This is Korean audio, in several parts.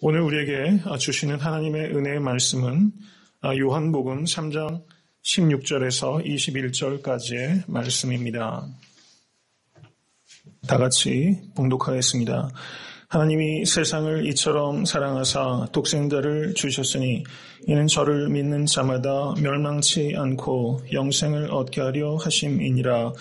오늘 우리에게 주시는 하나님의 은혜의 말씀은 요한복음 3장 16절에서 21절까지의 말씀입니다. 다 같이 봉독하겠습니다. 하나님이 세상을 이처럼 사랑하사 독생자를 주셨으니 이는 저를 믿는 자마다 멸망치 않고 영생을 얻게 하려 하심이니라.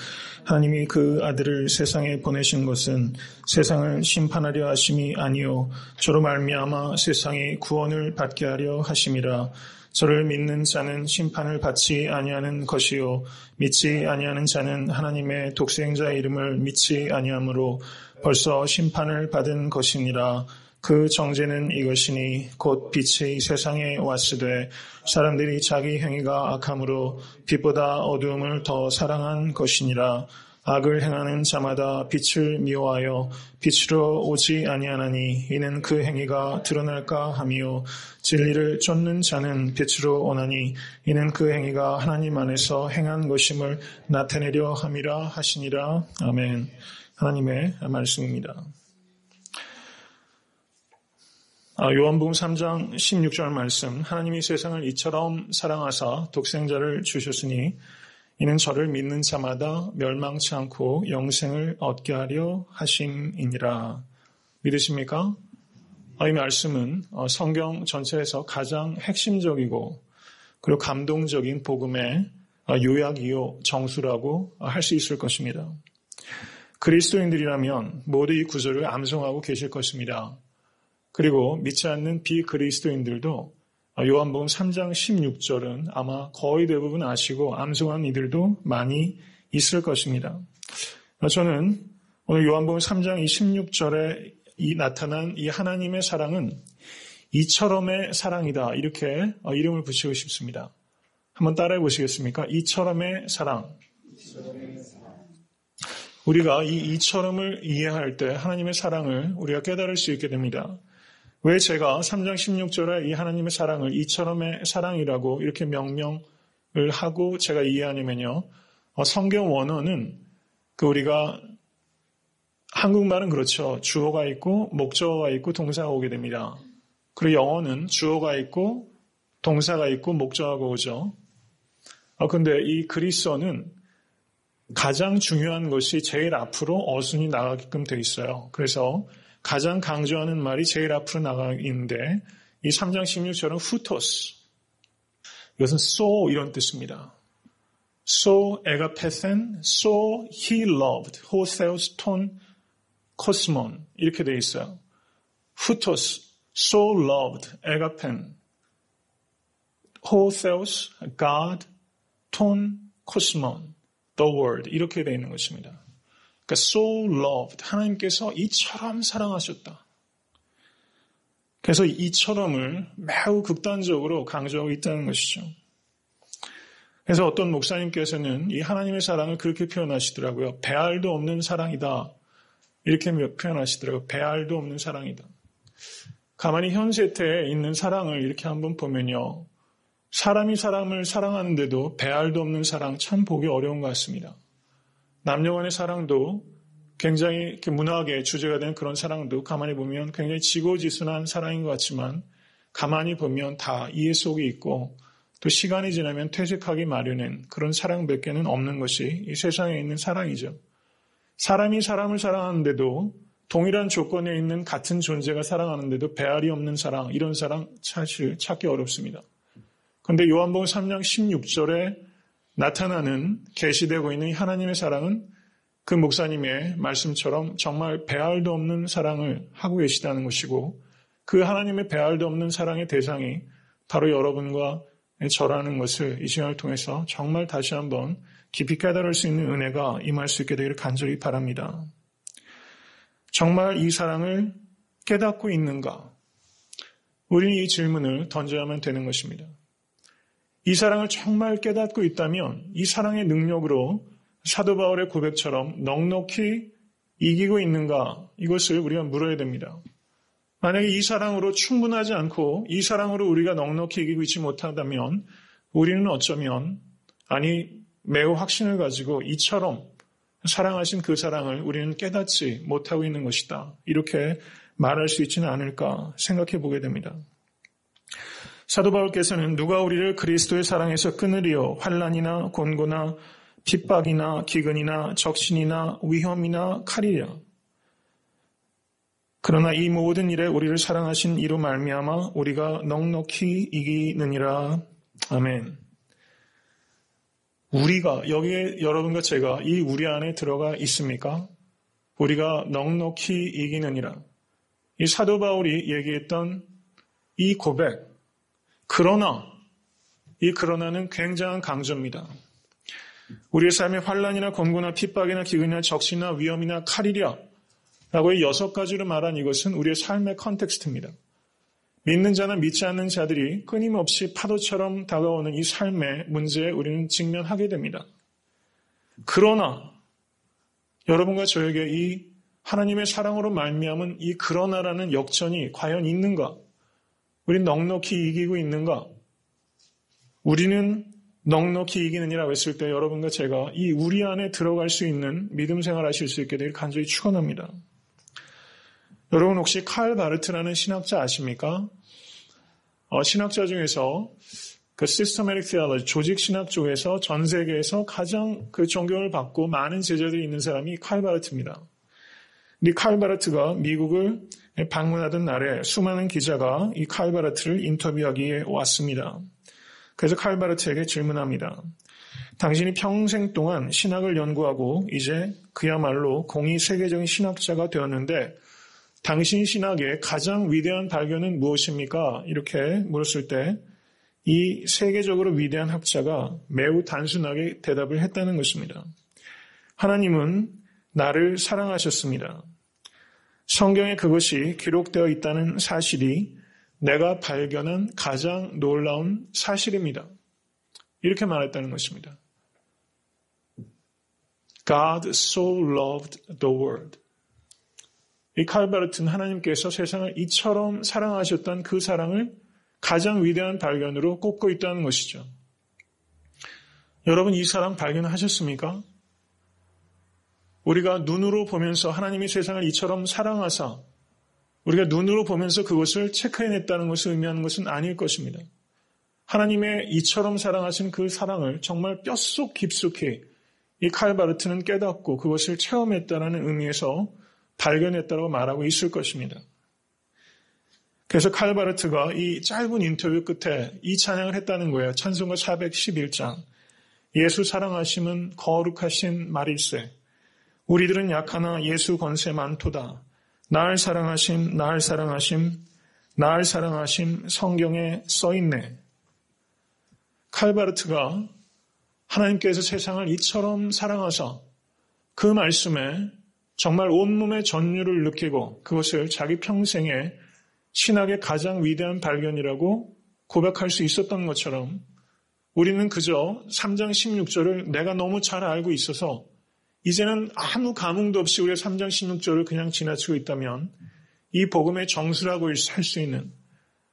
하나님이 그 아들을 세상에 보내신 것은 세상을 심판하려 하심이 아니요 저로 말미암아 세상이 구원을 받게 하려 하심이라. 저를 믿는 자는 심판을 받지 아니하는 것이요 믿지 아니하는 자는 하나님의 독생자 이름을 믿지 아니하므로 벌써 심판을 받은 것이니라. 그 정죄는 이것이니 곧 빛이 세상에 왔으되 사람들이 자기 행위가 악함으로 빛보다 어두움을 더 사랑한 것이니라. 악을 행하는 자마다 빛을 미워하여 빛으로 오지 아니하나니 이는 그 행위가 드러날까 함이요 진리를 쫓는 자는 빛으로 오나니 이는 그 행위가 하나님 안에서 행한 것임을 나타내려 함이라 하시니라. 아멘. 하나님의 말씀입니다. 요한복음 3장 16절 말씀, 하나님이 세상을 이처럼 사랑하사 독생자를 주셨으니 이는 저를 믿는 자마다 멸망치 않고 영생을 얻게 하려 하심이니라. 믿으십니까? 이 말씀은 성경 전체에서 가장 핵심적이고 그리고 감동적인 복음의 요약이요 정수라고 할 수 있을 것입니다. 그리스도인들이라면 모두 이 구절을 암송하고 계실 것입니다. 그리고 믿지 않는 비그리스도인들도 요한복음 3장 16절은 아마 거의 대부분 아시고 암송한 이들도 많이 있을 것입니다. 저는 오늘 요한복음 3장 16절에 나타난 이 하나님의 사랑은 이처럼의 사랑이다. 이렇게 이름을 붙이고 싶습니다. 한번 따라해 보시겠습니까? 이처럼의 사랑. 우리가 이 이처럼을 이해할 때 하나님의 사랑을 우리가 깨달을 수 있게 됩니다. 왜 제가 3장 16절에 이 하나님의 사랑을 이처럼의 사랑이라고 이렇게 명명을 하고 제가 이해하냐면요. 성경 원어는 우리가 한국말은 그렇죠. 주어가 있고 목적어가 있고 동사가 오게 됩니다. 그리고 영어는 주어가 있고 동사가 있고 목적어가 오죠. 근데 이 그리스어는 가장 중요한 것이 제일 앞으로 어순이 나가게끔 돼 있어요. 그래서 가장 강조하는 말이 제일 앞으로 나가 있는데 이 3장 16절은 후토스. 이것은 so 이런 뜻입니다. so 에가페센, so he loved, 호세우스 톤 코스몬 이렇게 돼 있어요. 후토스, so loved, 에가펜, 호세우스, God, 톤 코스몬, the word 이렇게 돼 있는 것입니다. 그러니까 so loved, 하나님께서 이처럼 사랑하셨다. 그래서 이처럼을 매우 극단적으로 강조하고 있다는 것이죠. 그래서 어떤 목사님께서는 이 하나님의 사랑을 그렇게 표현하시더라고요. 배알도 없는 사랑이다. 이렇게 표현하시더라고요. 배알도 없는 사랑이다. 가만히 현 세태에 있는 사랑을 이렇게 한번 보면요. 사람이 사람을 사랑하는데도 배알도 없는 사랑 참 보기 어려운 것 같습니다. 남녀 간의 사랑도 굉장히 이렇게 문학의 주제가 된 그런 사랑도 가만히 보면 굉장히 지고지순한 사랑인 것 같지만 가만히 보면 다 이해 속에 있고 또 시간이 지나면 퇴색하기 마련인 그런 사랑밖에는 없는 것이 이 세상에 있는 사랑이죠. 사람이 사람을 사랑하는데도 동일한 조건에 있는 같은 존재가 사랑하는데도 배알이 없는 사랑, 이런 사랑 사실 찾기 어렵습니다. 그런데 요한복음 3장 16절에 나타나는 계시되고 있는 하나님의 사랑은 그 목사님의 말씀처럼 정말 배알도 없는 사랑을 하고 계시다는 것이고 그 하나님의 배알도 없는 사랑의 대상이 바로 여러분과 저라는 것을 이 시간을 통해서 정말 다시 한번 깊이 깨달을 수 있는 은혜가 임할 수 있게 되기를 간절히 바랍니다. 정말 이 사랑을 깨닫고 있는가? 우리는 이 질문을 던져야만 되는 것입니다. 이 사랑을 정말 깨닫고 있다면 이 사랑의 능력으로 사도 바울의 고백처럼 넉넉히 이기고 있는가? 이것을 우리가 물어야 됩니다. 만약에 이 사랑으로 충분하지 않고 이 사랑으로 우리가 넉넉히 이기고 있지 못한다면 우리는 어쩌면 매우 확신을 가지고 이처럼 사랑하신 그 사랑을 우리는 깨닫지 못하고 있는 것이다. 이렇게 말할 수 있지는 않을까 생각해 보게 됩니다. 사도 바울께서는 누가 우리를 그리스도의 사랑에서 끊으리요 환난이나 곤고나 핍박이나 기근이나 적신이나 위험이나 칼이랴. 그러나 이 모든 일에 우리를 사랑하신 이로 말미암아 우리가 넉넉히 이기느니라. 아멘. 우리가 여기에 여러분과 제가 이 우리 안에 들어가 있습니까? 우리가 넉넉히 이기느니라. 이 사도 바울이 얘기했던 이 고백. 그러나 이 그러나는 굉장한 강조입니다. 우리의 삶에 환난이나 곤고나 핍박이나 기근이나 적신이나 위험이나 칼이랴 라고 6가지로 말한 이것은 우리의 삶의 컨텍스트입니다. 믿는 자나 믿지 않는 자들이 끊임없이 파도처럼 다가오는 이 삶의 문제에 우리는 직면하게 됩니다. 그러나 여러분과 저에게 이 하나님의 사랑으로 말미암은 이 그러나라는 역전이 과연 있는가? 우리는 넉넉히 이기고 있는가? 우리는 넉넉히 이기느니라고 했을 때 여러분과 제가 이 우리 안에 들어갈 수 있는 믿음 생활하실 수 있게 되길 간절히 축원합니다. 여러분 혹시 칼 바르트라는 신학자 아십니까? 신학자 중에서 그 Systematic Theology, 조직 신학 쪽에서 전 세계에서 가장 그 존경을 받고 많은 제자들이 있는 사람이 칼 바르트입니다. 이 칼 바르트가 미국을 방문하던 날에 수많은 기자가 이 칼 바르트를 인터뷰하기에 왔습니다. 그래서 칼 바르트에게 질문합니다. 당신이 평생 동안 신학을 연구하고 이제 그야말로 공의 세계적인 신학자가 되었는데 당신 신학의 가장 위대한 발견은 무엇입니까? 이렇게 물었을 때 이 세계적으로 위대한 학자가 매우 단순하게 대답을 했다는 것입니다. 하나님은 나를 사랑하셨습니다. 성경에 그것이 기록되어 있다는 사실이 내가 발견한 가장 놀라운 사실입니다. 이렇게 말했다는 것입니다. God so loved the world. 이 칼 바르트는 하나님께서 세상을 이처럼 사랑하셨던 그 사랑을 가장 위대한 발견으로 꼽고 있다는 것이죠. 여러분 이 사랑 발견하셨습니까? 우리가 눈으로 보면서 하나님이 세상을 이처럼 사랑하사 우리가 눈으로 보면서 그것을 체크해냈다는 것을 의미하는 것은 아닐 것입니다. 하나님의 이처럼 사랑하신 그 사랑을 정말 뼛속 깊숙이 이 칼 바르트는 깨닫고 그것을 체험했다는 의미에서 발견했다고 말하고 있을 것입니다. 그래서 칼 바르트가 이 짧은 인터뷰 끝에 이 찬양을 했다는 거예요. 찬송가 411장. 예수 사랑하심은 거룩하신 말일세. 우리들은 약하나 예수 권세 많도다. 날 사랑하심, 날 사랑하심, 날 사랑하심 성경에 써있네. 칼 바르트가 하나님께서 세상을 이처럼 사랑하사 그 말씀에 정말 온몸의 전율을 느끼고 그것을 자기 평생에 신학의 가장 위대한 발견이라고 고백할 수 있었던 것처럼 우리는 그저 3장 16절을 내가 너무 잘 알고 있어서 이제는 아무 감흥도 없이 우리가 3장 16절을 그냥 지나치고 있다면 이 복음의 정수라고 할 수 있는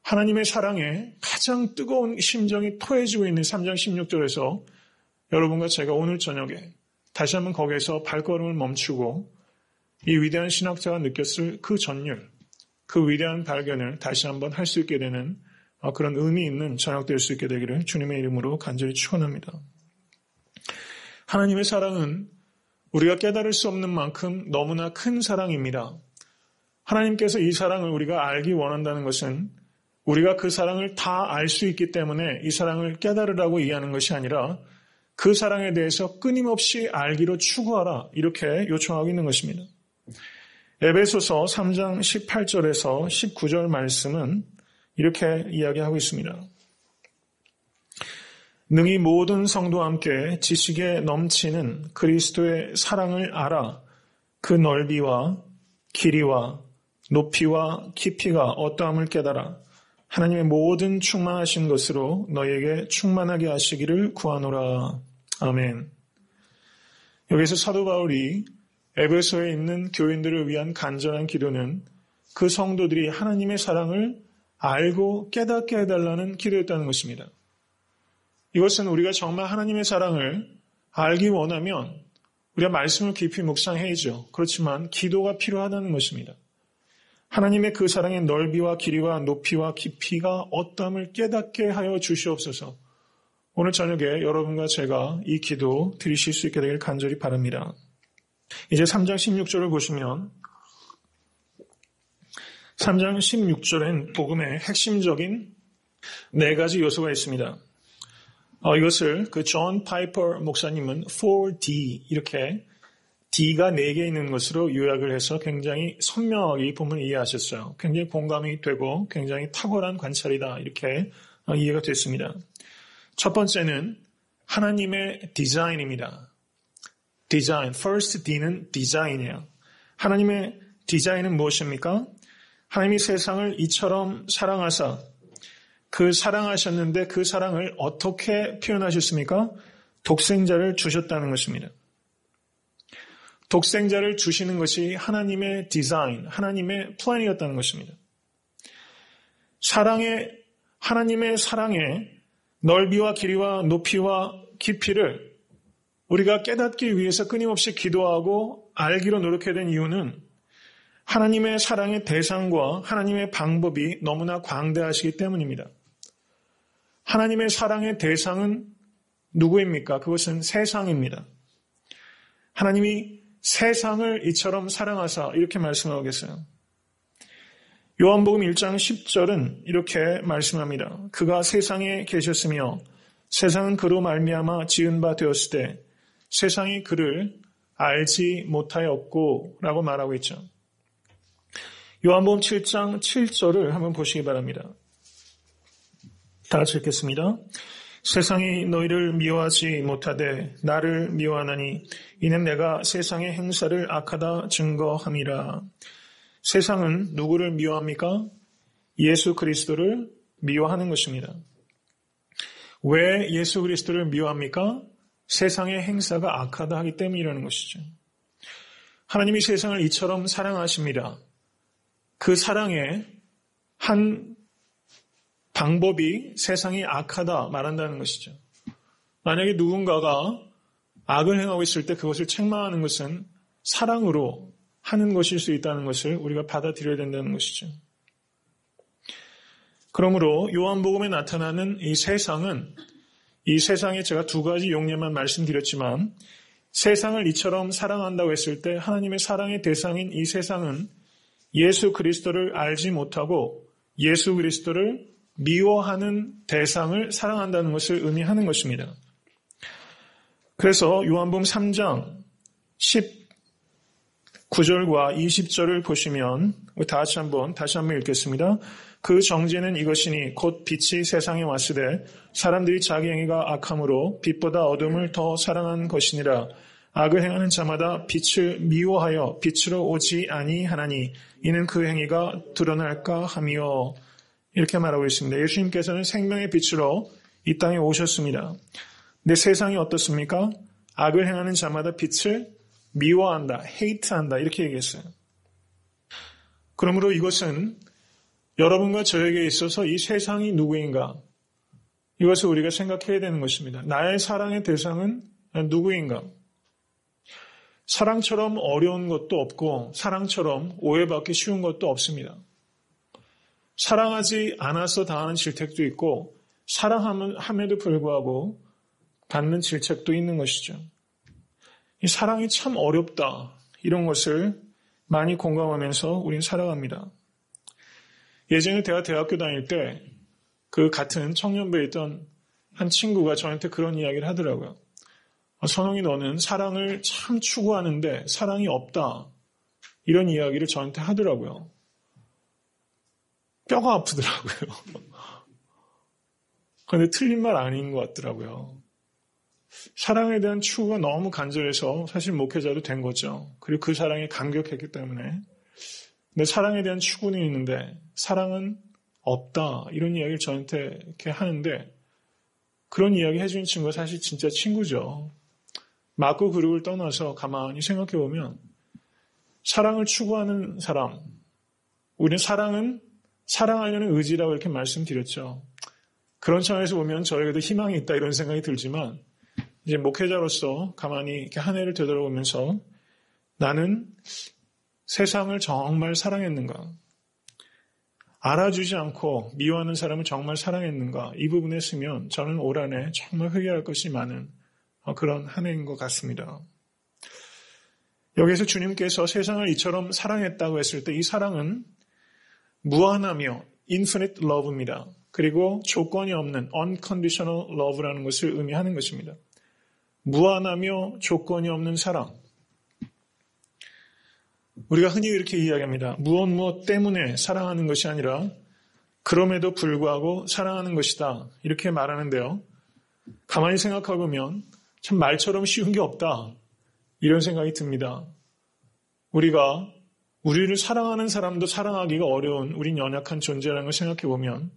하나님의 사랑에 가장 뜨거운 심정이 토해지고 있는 3장 16절에서 여러분과 제가 오늘 저녁에 다시 한번 거기에서 발걸음을 멈추고 이 위대한 신학자가 느꼈을 그 전율, 그 위대한 발견을 다시 한번 할 수 있게 되는 그런 의미 있는 저녁 될 수 있게 되기를 주님의 이름으로 간절히 축원합니다. 하나님의 사랑은 우리가 깨달을 수 없는 만큼 너무나 큰 사랑입니다. 하나님께서 이 사랑을 우리가 알기 원한다는 것은 우리가 그 사랑을 다 알 수 있기 때문에 이 사랑을 깨달으라고 이해하는 것이 아니라 그 사랑에 대해서 끊임없이 알기로 추구하라 이렇게 요청하고 있는 것입니다. 에베소서 3장 18절에서 19절 말씀은 이렇게 이야기하고 있습니다. 능히 모든 성도와 함께 지식에 넘치는 그리스도의 사랑을 알아 그 넓이와 길이와 높이와 깊이가 어떠함을 깨달아 하나님의 모든 충만하신 것으로 너희에게 충만하게 하시기를 구하노라. 아멘. 여기서 사도 바울이 에베소에 있는 교인들을 위한 간절한 기도는 그 성도들이 하나님의 사랑을 알고 깨닫게 해달라는 기도였다는 것입니다. 이것은 우리가 정말 하나님의 사랑을 알기 원하면 우리가 말씀을 깊이 묵상해야죠. 그렇지만 기도가 필요하다는 것입니다. 하나님의 그 사랑의 넓이와 길이와 높이와 깊이가 어떠함을 깨닫게 하여 주시옵소서. 오늘 저녁에 여러분과 제가 이 기도 드리실 수 있게 되길 간절히 바랍니다. 이제 3장 16절을 보시면 3장 16절엔 복음의 핵심적인 4가지 요소가 있습니다. 이것을 그 존 파이퍼 목사님은 4D 이렇게 D가 4개 있는 것으로 요약을 해서 굉장히 선명하게 이 부분을 이해하셨어요. 굉장히 공감이 되고 굉장히 탁월한 관찰이다 이렇게 이해가 됐습니다. 첫 번째는 하나님의 디자인입니다. 디자인, first D는 디자인이에요. 하나님의 디자인은 무엇입니까? 하나님이 세상을 이처럼 사랑하사 그 사랑하셨는데 그 사랑을 어떻게 표현하셨습니까? 독생자를 주셨다는 것입니다. 독생자를 주시는 것이 하나님의 디자인, 하나님의 플랜이었다는 것입니다. 하나님의 사랑의 넓이와 길이와 높이와 깊이를 우리가 깨닫기 위해서 끊임없이 기도하고 알기로 노력해야 된 이유는 하나님의 사랑의 대상과 하나님의 방법이 너무나 광대하시기 때문입니다. 하나님의 사랑의 대상은 누구입니까? 그것은 세상입니다. 하나님이 세상을 이처럼 사랑하사 이렇게 말씀하고 계세요. 요한복음 1장 10절은 이렇게 말씀합니다. 그가 세상에 계셨으며 세상은 그로 말미암아 지은 바 되었을 때 세상이 그를 알지 못하였고 라고 말하고 있죠. 요한복음 7장 7절을 한번 보시기 바랍니다. 다 같이 읽겠습니다. 세상이 너희를 미워하지 못하되 나를 미워하나니 이는 내가 세상의 행사를 악하다 증거함이라. 세상은 누구를 미워합니까? 예수 그리스도를 미워하는 것입니다. 왜 예수 그리스도를 미워합니까? 세상의 행사가 악하다 하기 때문이라는 것이죠. 하나님이 세상을 이처럼 사랑하십니다. 그 사랑의 한 방법이 세상이 악하다 말한다는 것이죠. 만약에 누군가가 악을 행하고 있을 때 그것을 책망하는 것은 사랑으로 하는 것일 수 있다는 것을 우리가 받아들여야 된다는 것이죠. 그러므로 요한복음에 나타나는 이 세상에 제가 2가지 용례만 말씀드렸지만 세상을 이처럼 사랑한다고 했을 때 하나님의 사랑의 대상인 이 세상은 예수 그리스도를 알지 못하고 예수 그리스도를 미워하는 대상을 사랑한다는 것을 의미하는 것입니다. 그래서 요한복음 3장 19절과 20절을 보시면 다시 한번 읽겠습니다. 그 정죄는 이것이니 곧 빛이 세상에 왔으되 사람들이 자기 행위가 악함으로 빛보다 어둠을 더 사랑한 것이니라. 악을 행하는 자마다 빛을 미워하여 빛으로 오지 아니하나니 이는 그 행위가 드러날까 하며 이렇게 말하고 있습니다. 예수님께서는 생명의 빛으로 이 땅에 오셨습니다. 근데 세상이 어떻습니까? 악을 행하는 자마다 빛을 미워한다, 헤이트한다 이렇게 얘기했어요. 그러므로 이것은 여러분과 저에게 있어서 이 세상이 누구인가? 이것을 우리가 생각해야 되는 것입니다. 나의 사랑의 대상은 누구인가? 사랑처럼 어려운 것도 없고 사랑처럼 오해받기 쉬운 것도 없습니다. 사랑하지 않아서 당하는 질책도 있고 사랑함에도 불구하고 받는 질책도 있는 것이죠. 이 사랑이 참 어렵다. 이런 것을 많이 공감하면서 우리는 살아갑니다. 예전에 제가 대학교 다닐 때 그 같은 청년부에 있던 한 친구가 저한테 그런 이야기를 하더라고요. 선홍이 너는 사랑을 참 추구하는데 사랑이 없다. 이런 이야기를 저한테 하더라고요. 뼈가 아프더라고요. 그런데 틀린 말 아닌 것 같더라고요. 사랑에 대한 추구가 너무 간절해서 사실 목회자도 된 거죠. 그리고 그 사랑에 감격했기 때문에. 근데 사랑에 대한 추구는 있는데 사랑은 없다. 이런 이야기를 저한테 이렇게 하는데 그런 이야기 해주는 친구가 사실 진짜 친구죠. 맞고 그룹을 떠나서 가만히 생각해 보면 사랑을 추구하는 사람, 우리는 사랑은 사랑하려는 의지라고 이렇게 말씀드렸죠. 그런 차원에서 보면 저에게도 희망이 있다 이런 생각이 들지만 이제 목회자로서 가만히 이렇게 한 해를 되돌아보면서 나는 세상을 정말 사랑했는가? 알아주지 않고 미워하는 사람을 정말 사랑했는가? 이 부분에 쓰면 저는 올 한해 정말 회개할 것이 많은 그런 한 해인 것 같습니다. 여기서 주님께서 세상을 이처럼 사랑했다고 했을 때 이 사랑은 무한하며 infinite love입니다. 그리고 조건이 없는 unconditional love라는 것을 의미하는 것입니다. 무한하며 조건이 없는 사랑. 우리가 흔히 이렇게 이야기합니다. 무엇 때문에 사랑하는 것이 아니라 그럼에도 불구하고 사랑하는 것이다. 이렇게 말하는데요. 가만히 생각해 보면 참 말처럼 쉬운 게 없다. 이런 생각이 듭니다. 우리가 우리를 사랑하는 사람도 사랑하기가 어려운 우린 연약한 존재라는 걸 생각해 보면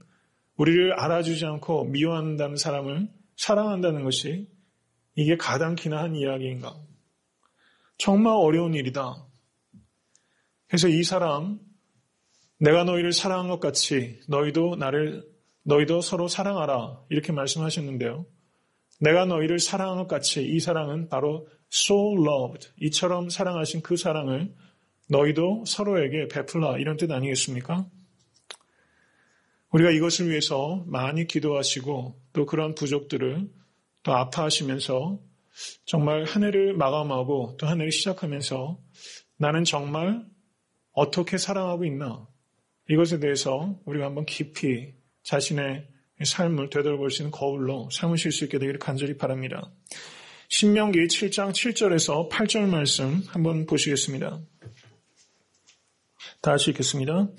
우리를 알아주지 않고 미워한다는 사람을 사랑한다는 것이 이게 가당키나 한 이야기인가. 정말 어려운 일이다. 그래서 이 사랑, 내가 너희를 사랑한 것 같이 너희도 서로 사랑하라. 이렇게 말씀하셨는데요. 내가 너희를 사랑한 것 같이 이 사랑은 바로 so loved. 이처럼 사랑하신 그 사랑을 너희도 서로에게 베풀라. 이런 뜻 아니겠습니까? 우리가 이것을 위해서 많이 기도하시고 또 그런 부족들을 또 아파하시면서 정말 한 해를 마감하고 또 한 해를 시작하면서 나는 정말 어떻게 사랑하고 있나? 이것에 대해서 우리가 한번 깊이 자신의 삶을 되돌아볼 수 있는 거울로 삼으실 수 있게 되기를 간절히 바랍니다. 신명기 7장 7절에서 8절 말씀 한번 보시겠습니다. 다시 읽겠습니다.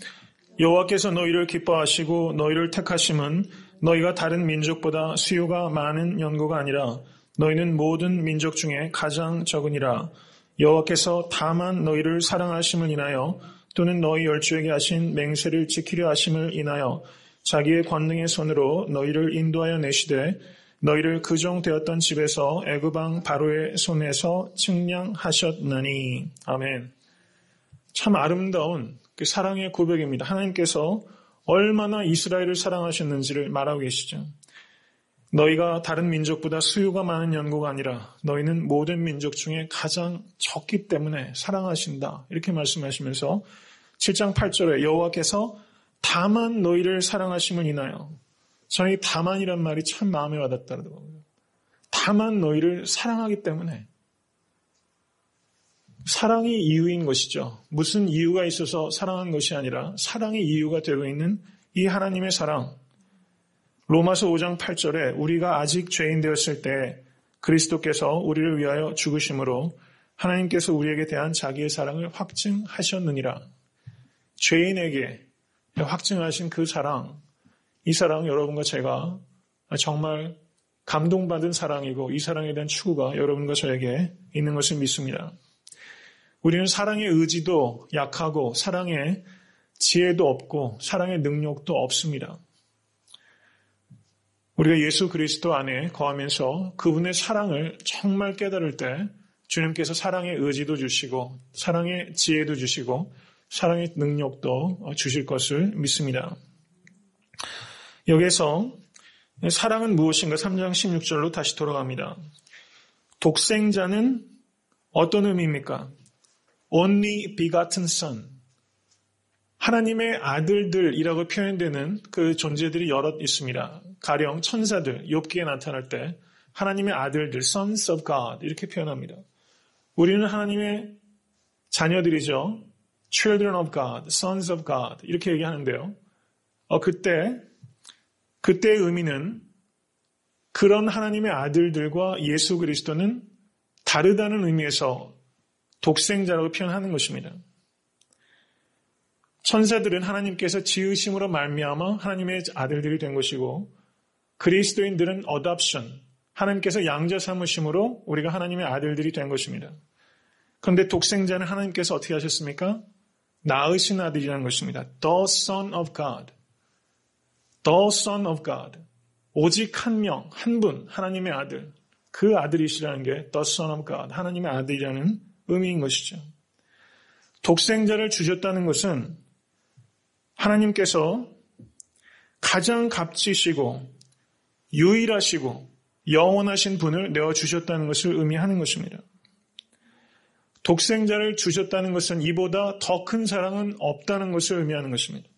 여호와께서 너희를 기뻐하시고 너희를 택하심은 너희가 다른 민족보다 수요가 많은 연고가 아니라 너희는 모든 민족 중에 가장 적으니라. 여호와께서 다만 너희를 사랑하심을 인하여 또는 너희 열조에게 하신 맹세를 지키려 하심을 인하여 자기의 권능의 손으로 너희를 인도하여 내시되 너희를 그종되었던 집에서 애굽 왕 바로의 손에서 측량하셨나니. 아멘. 참 아름다운 그 사랑의 고백입니다. 하나님께서 얼마나 이스라엘을 사랑하셨는지를 말하고 계시죠. 너희가 다른 민족보다 수요가 많은 연고가 아니라 너희는 모든 민족 중에 가장 적기 때문에 사랑하신다. 이렇게 말씀하시면서 7장 8절에 여호와께서 다만 너희를 사랑하심을 인하여, 저는 이 다만이란 말이 참 마음에 와닿더라고요. 다만 너희를 사랑하기 때문에. 사랑이 이유인 것이죠. 무슨 이유가 있어서 사랑한 것이 아니라 사랑의 이유가 되고 있는 이 하나님의 사랑. 로마서 5장 8절에 우리가 아직 죄인 되었을 때 그리스도께서 우리를 위하여 죽으심으로 하나님께서 우리에게 대한 자기의 사랑을 확증하셨느니라. 죄인에게 확증하신 그 사랑, 이 사랑 여러분과 제가 정말 감동받은 사랑이고 이 사랑에 대한 추구가 여러분과 저에게 있는 것을 믿습니다. 우리는 사랑의 의지도 약하고 사랑의 지혜도 없고 사랑의 능력도 없습니다. 우리가 예수 그리스도 안에 거하면서 그분의 사랑을 정말 깨달을 때 주님께서 사랑의 의지도 주시고 사랑의 지혜도 주시고 사랑의 능력도 주실 것을 믿습니다. 여기서 사랑은 무엇인가 3장 16절로 다시 돌아갑니다. 독생자는 어떤 의미입니까? Only begotten son. 하나님의 아들들이라고 표현되는 그 존재들이 여럿 있습니다. 가령 천사들, 욥기에 나타날 때 하나님의 아들들, sons of God 이렇게 표현합니다. 우리는 하나님의 자녀들이죠. children of God, sons of God 이렇게 얘기하는데요. 그때의 의미는 그런 하나님의 아들들과 예수 그리스도는 다르다는 의미에서 독생자라고 표현하는 것입니다. 천사들은 하나님께서 지으심으로 말미암아 하나님의 아들들이 된 것이고 그리스도인들은 adoption, 하나님께서 양자 삼으심으로 우리가 하나님의 아들들이 된 것입니다. 그런데 독생자는 하나님께서 어떻게 하셨습니까? 낳으신 아들이라는 것입니다. The Son of God. The Son of God. 오직 한 명, 한 분, 하나님의 아들. 그 아들이시라는 게 The Son of God, 하나님의 아들이라는 의미인 것이죠. 독생자를 주셨다는 것은 하나님께서 가장 값지시고 유일하시고 영원하신 분을 내어주셨다는 것을 의미하는 것입니다. 독생자를 주셨다는 것은 이보다 더 큰 사랑은 없다는 것을 의미하는 것입니다.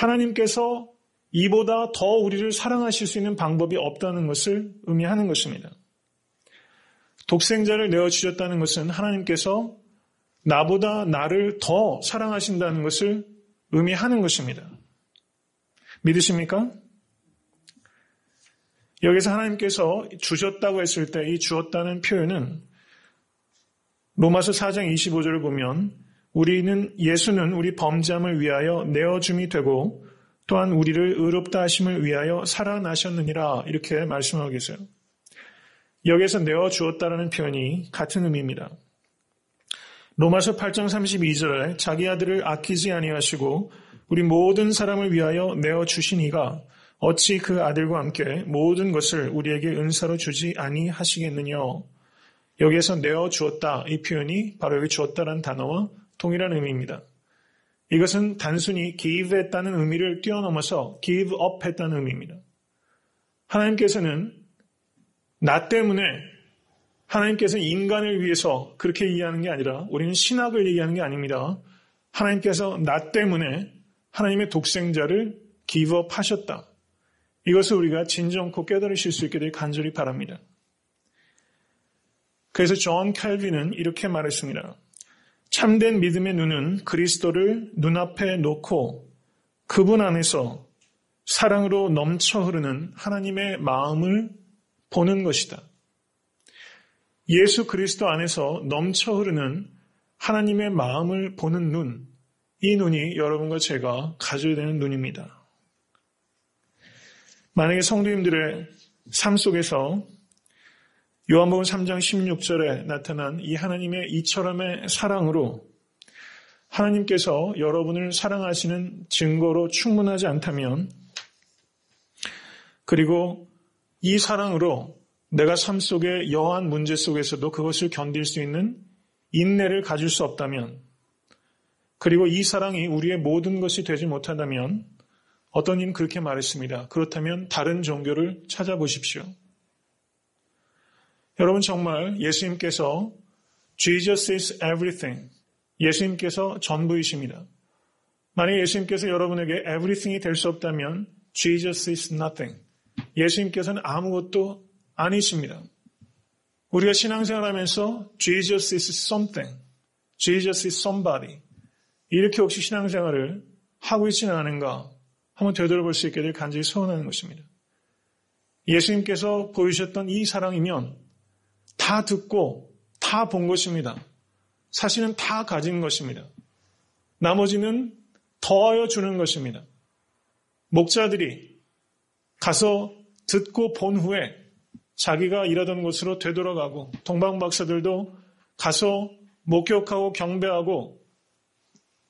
하나님께서 이보다 더 우리를 사랑하실 수 있는 방법이 없다는 것을 의미하는 것입니다. 독생자를 내어주셨다는 것은 하나님께서 나보다 나를 더 사랑하신다는 것을 의미하는 것입니다. 믿으십니까? 여기서 하나님께서 주셨다고 했을 때 이 주었다는 표현은 로마서 4장 25절을 보면 예수는 우리 범죄함을 위하여 내어줌이 되고 또한 우리를 의롭다 하심을 위하여 살아나셨느니라 이렇게 말씀하고 계세요. 여기에서 내어주었다라는 표현이 같은 의미입니다. 로마서 8장 32절에 자기 아들을 아끼지 아니하시고 우리 모든 사람을 위하여 내어주시니가 어찌 그 아들과 함께 모든 것을 우리에게 은사로 주지 아니하시겠느냐. 여기에서 내어주었다 이 표현이 바로 여기 주었다라는 단어와 동일한 의미입니다. 이것은 단순히 give 했다는 의미를 뛰어넘어서 give up 했다는 의미입니다. 하나님께서는 나 때문에 하나님께서 인간을 위해서 그렇게 이해하는 게 아니라 우리는 신학을 얘기하는 게 아닙니다. 하나님께서 나 때문에 하나님의 독생자를 give up 하셨다. 이것을 우리가 진정코 깨달으실 수 있게 될 간절히 바랍니다. 그래서 존 칼빈은 이렇게 말했습니다. 참된 믿음의 눈은 그리스도를 눈앞에 놓고 그분 안에서 사랑으로 넘쳐 흐르는 하나님의 마음을 보는 것이다. 예수 그리스도 안에서 넘쳐 흐르는 하나님의 마음을 보는 눈, 이 눈이 여러분과 제가 가져야 되는 눈입니다. 만약에 성도님들의 삶 속에서 요한복음 3장 16절에 나타난 이 하나님의 이처럼의 사랑으로 하나님께서 여러분을 사랑하시는 증거로 충분하지 않다면, 그리고 이 사랑으로 내가 삶 속의 여한 문제 속에서도 그것을 견딜 수 있는 인내를 가질 수 없다면, 그리고 이 사랑이 우리의 모든 것이 되지 못한다면, 어떤 이는 그렇게 말했습니다. 그렇다면 다른 종교를 찾아보십시오. 여러분 정말 예수님께서 Jesus is everything, 예수님께서 전부이십니다. 만약 예수님께서 여러분에게 everything이 될 수 없다면 Jesus is nothing, 예수님께서는 아무것도 아니십니다. 우리가 신앙생활하면서 Jesus is something, Jesus is somebody 이렇게 혹시 신앙생활을 하고 있지는 않은가 한번 되돌아볼 수 있게 될 간절히 소원하는 것입니다. 예수님께서 보이셨던 이 사랑이면 다 듣고 다 본 것입니다. 사실은 다 가진 것입니다. 나머지는 더하여 주는 것입니다. 목자들이 가서 듣고 본 후에 자기가 일하던 곳으로 되돌아가고, 동방박사들도 가서 목격하고 경배하고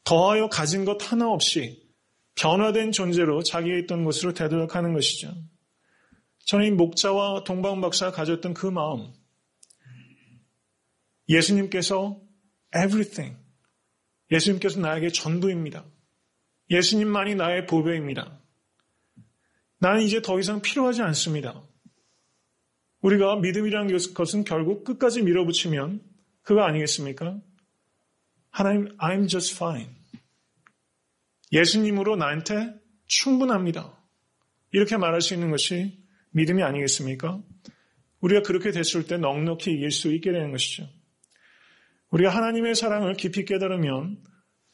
더하여 가진 것 하나 없이 변화된 존재로 자기가 있던 곳으로 되돌아가는 것이죠. 저는 이 목자와 동방박사가 가졌던 그 마음, 예수님께서 everything, 예수님께서 나에게 전부입니다. 예수님만이 나의 보배입니다. 나는 이제 더 이상 필요하지 않습니다. 우리가 믿음이라는 것은 결국 끝까지 밀어붙이면 그거 아니겠습니까? 하나님, I'm just fine. 예수님으로 나한테 충분합니다. 이렇게 말할 수 있는 것이 믿음이 아니겠습니까? 우리가 그렇게 됐을 때 넉넉히 이길 수 있게 되는 것이죠. 우리가 하나님의 사랑을 깊이 깨달으면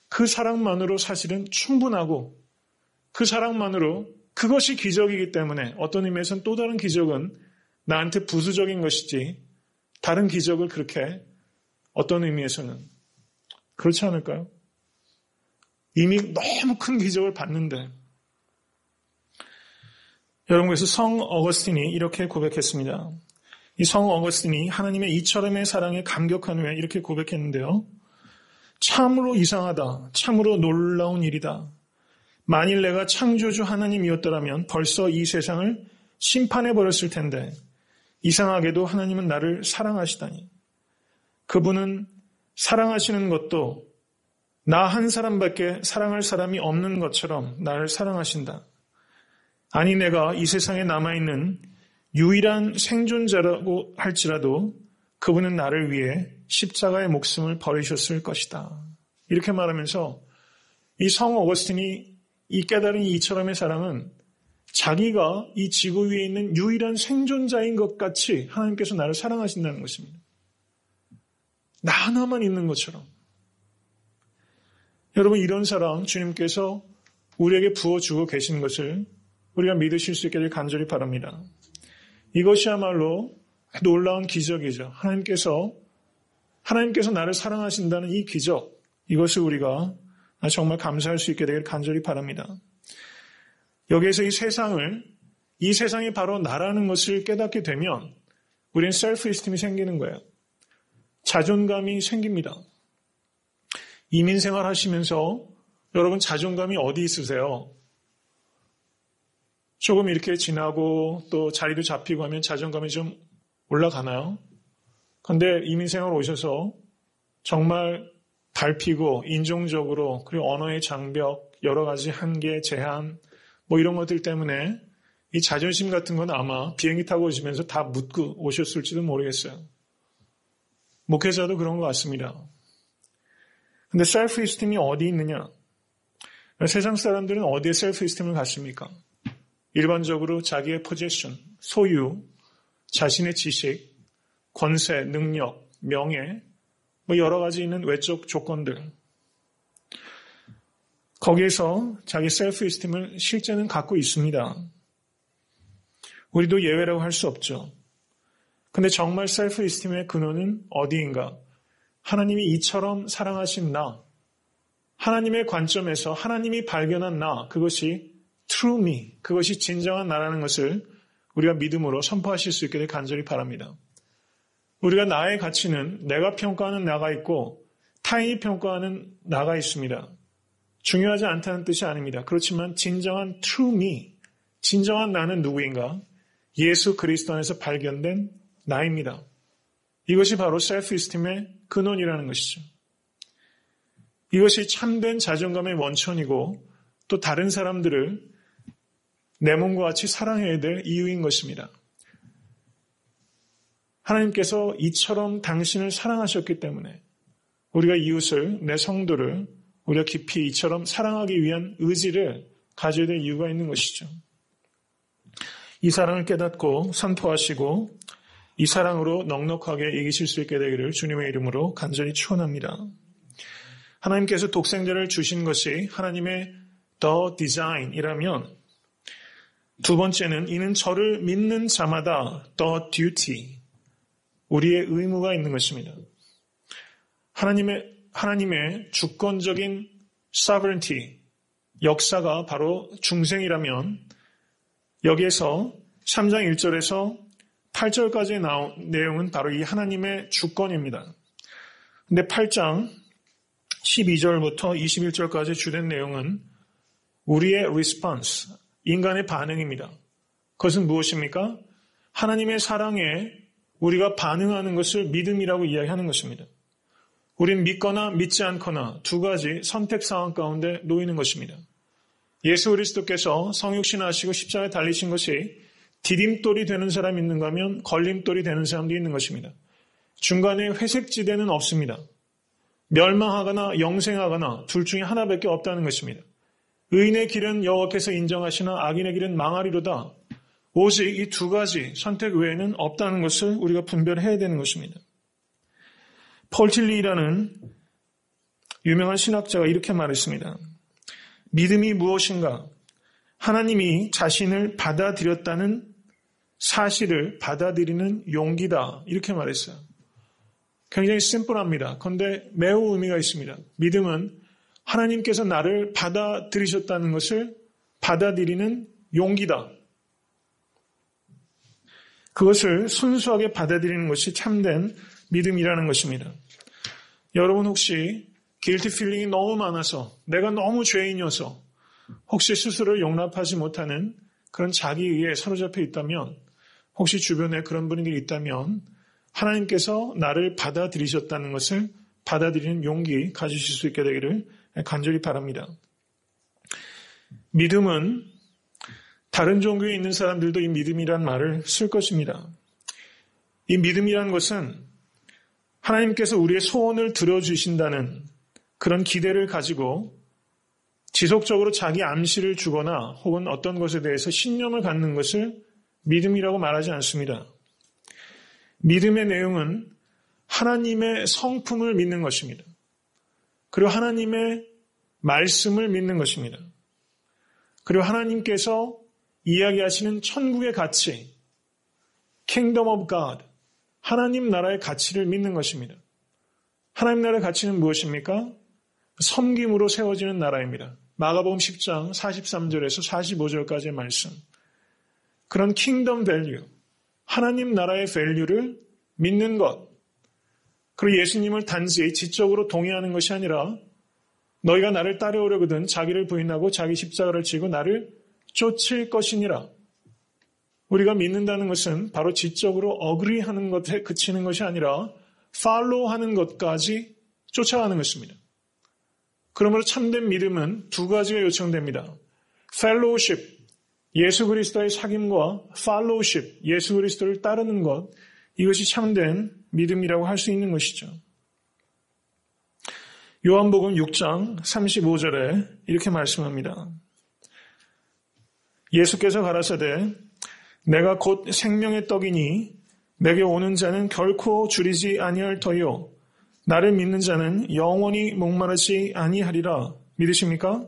그 사랑만으로 사실은 충분하고, 그 사랑만으로 그것이 기적이기 때문에 어떤 의미에서는 또 다른 기적은 나한테 부수적인 것이지, 다른 기적을 그렇게 어떤 의미에서는 그렇지 않을까요? 이미 너무 큰 기적을 봤는데. 여러분, 그래서 성 어거스틴이 이렇게 고백했습니다. 이 성 어거스틴이 하나님의 이처럼의 사랑에 감격한 후에 이렇게 고백했는데요. 참으로 이상하다. 참으로 놀라운 일이다. 만일 내가 창조주 하나님이었더라면 벌써 이 세상을 심판해버렸을 텐데, 이상하게도 하나님은 나를 사랑하시다니. 그분은 사랑하시는 것도 나 한 사람밖에 사랑할 사람이 없는 것처럼 나를 사랑하신다. 아니, 내가 이 세상에 남아있는 유일한 생존자라고 할지라도 그분은 나를 위해 십자가의 목숨을 버리셨을 것이다. 이렇게 말하면서 이 성 어거스틴이 이 깨달은 이처럼의 사랑은 자기가 이 지구 위에 있는 유일한 생존자인 것 같이 하나님께서 나를 사랑하신다는 것입니다. 나 하나만 있는 것처럼. 여러분, 이런 사랑 주님께서 우리에게 부어주고 계신 것을 우리가 믿으실 수 있기를 간절히 바랍니다. 이것이야말로 놀라운 기적이죠. 하나님께서 나를 사랑하신다는 이 기적, 이것을 우리가 정말 감사할 수 있게 되기를 간절히 바랍니다. 여기에서 이 세상이 바로 나라는 것을 깨닫게 되면 우리는 셀프 이스팀이 생기는 거예요. 자존감이 생깁니다. 이민생활 하시면서 여러분 자존감이 어디 있으세요? 조금 이렇게 지나고 또 자리도 잡히고 하면 자존감이 좀 올라가나요? 그런데 이민생활 오셔서 정말 밟히고 인종적으로 그리고 언어의 장벽, 여러 가지 한계, 제한 뭐 이런 것들 때문에 이 자존심 같은 건 아마 비행기 타고 오시면서 다 묻고 오셨을지도 모르겠어요. 목회자도 그런 것 같습니다. 근데 셀프 이스팀이 어디 있느냐? 세상 사람들은 어디에 셀프 이스팀을 갖습니까? 일반적으로 자기의 포지션, 소유, 자신의 지식, 권세, 능력, 명예, 뭐 여러 가지 있는 외적 조건들. 거기에서 자기 셀프 이스팀을 실제는 갖고 있습니다. 우리도 예외라고 할 수 없죠. 근데 정말 셀프 이스팀의 근원은 어디인가? 하나님이 이처럼 사랑하신 나, 하나님의 관점에서 하나님이 발견한 나, 그것이 true me, 그것이 진정한 나라는 것을 우리가 믿음으로 선포하실 수 있게 간절히 바랍니다. 우리가 나의 가치는 내가 평가하는 나가 있고 타인이 평가하는 나가 있습니다. 중요하지 않다는 뜻이 아닙니다. 그렇지만 진정한 true me, 진정한 나는 누구인가? 예수 그리스도 안에서 발견된 나입니다. 이것이 바로 셀프 이스팀의 근원이라는 것이죠. 이것이 참된 자존감의 원천이고 또 다른 사람들을 내 몸과 같이 사랑해야 될 이유인 것입니다. 하나님께서 이처럼 당신을 사랑하셨기 때문에 우리가 이웃을, 내 성도를 우리가 깊이 이처럼 사랑하기 위한 의지를 가져야 될 이유가 있는 것이죠. 이 사랑을 깨닫고 선포하시고 이 사랑으로 넉넉하게 이기실 수 있게 되기를 주님의 이름으로 간절히 축원합니다. 하나님께서 독생자를 주신 것이 하나님의 the design이라면 두 번째는 이는 저를 믿는 자마다 the duty, 우리의 의무가 있는 것입니다. 하나님의 주권적인 sovereignty, 역사가 바로 중생이라면 여기에서 3장 1절에서 8절까지의 나온 내용은 바로 이 하나님의 주권입니다. 근데 8장 12절부터 21절까지 주된 내용은 우리의 response, 인간의 반응입니다. 그것은 무엇입니까? 하나님의 사랑에 우리가 반응하는 것을 믿음이라고 이야기하는 것입니다. 우린 믿거나 믿지 않거나 두 가지 선택 상황 가운데 놓이는 것입니다. 예수 그리스도께서 성육신하시고 십자가에 달리신 것이 디딤돌이 되는 사람이 있는가 하면 걸림돌이 되는 사람도 있는 것입니다. 중간에 회색지대는 없습니다. 멸망하거나 영생하거나 둘 중에 하나밖에 없다는 것입니다. 의인의 길은 여호와께서 인정하시나 악인의 길은 망하리로다. 오직 이 두 가지 선택 외에는 없다는 것을 우리가 분별해야 되는 것입니다. 폴 틸리라는 유명한 신학자가 이렇게 말했습니다. 믿음이 무엇인가? 하나님이 자신을 받아들였다는 사실을 받아들이는 용기다. 이렇게 말했어요. 굉장히 심플합니다. 그런데 매우 의미가 있습니다. 믿음은 하나님께서 나를 받아들이셨다는 것을 받아들이는 용기다. 그것을 순수하게 받아들이는 것이 참된 믿음이라는 것입니다. 여러분 혹시 guilty feeling이 너무 많아서 내가 너무 죄인이어서 혹시 스스로를 용납하지 못하는 그런 자기의에 사로잡혀 있다면 혹시 주변에 그런 분들이 있다면 하나님께서 나를 받아들이셨다는 것을 받아들이는 용기 가지실 수 있게 되기를 간절히 바랍니다. 믿음은 다른 종교에 있는 사람들도 이 믿음이란 말을 쓸 것입니다. 이 믿음이란 것은 하나님께서 우리의 소원을 들어주신다는 그런 기대를 가지고 지속적으로 자기 암시를 주거나 혹은 어떤 것에 대해서 신념을 갖는 것을 믿음이라고 말하지 않습니다. 믿음의 내용은 하나님의 성품을 믿는 것입니다. 그리고 하나님의 말씀을 믿는 것입니다. 그리고 하나님께서 이야기하시는 천국의 가치, Kingdom of God, 하나님 나라의 가치를 믿는 것입니다. 하나님 나라의 가치는 무엇입니까? 섬김으로 세워지는 나라입니다. 마가복음 10장 43절에서 45절까지의 말씀. 그런 킹덤 밸류, 하나님 나라의 밸류를 믿는 것. 그리고 예수님을 단지 지적으로 동의하는 것이 아니라 너희가 나를 따르려거든 자기를 부인하고 자기 십자가를 지고 나를 쫓을 것이니라. 우리가 믿는다는 것은 바로 지적으로 어그리하는 것에 그치는 것이 아니라 팔로우하는 것까지 쫓아가는 것입니다. 그러므로 참된 믿음은 두 가지가 요청됩니다. fellowship, 예수 그리스도의 사귐과 fellowship, 예수 그리스도를 따르는 것, 이것이 참된 믿음이라고 할 수 있는 것이죠. 요한복음 6장 35절에 이렇게 말씀합니다. 예수께서 가라사대 내가 곧 생명의 떡이니 내게 오는 자는 결코 줄이지 아니할 터요 나를 믿는 자는 영원히 목마르지 아니하리라. 믿으십니까?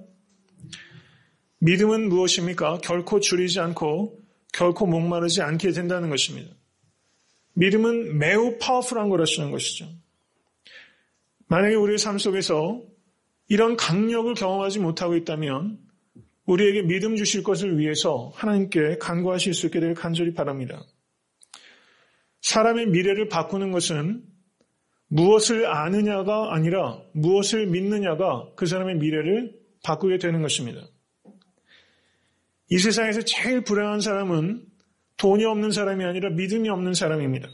믿음은 무엇입니까? 결코 줄이지 않고 결코 목마르지 않게 된다는 것입니다. 믿음은 매우 파워풀한 거라는 것이죠. 만약에 우리의 삶 속에서 이런 강력을 경험하지 못하고 있다면 우리에게 믿음 주실 것을 위해서 하나님께 간구하실 수 있게 되길 간절히 바랍니다. 사람의 미래를 바꾸는 것은 무엇을 아느냐가 아니라 무엇을 믿느냐가 그 사람의 미래를 바꾸게 되는 것입니다. 이 세상에서 제일 불행한 사람은 돈이 없는 사람이 아니라 믿음이 없는 사람입니다.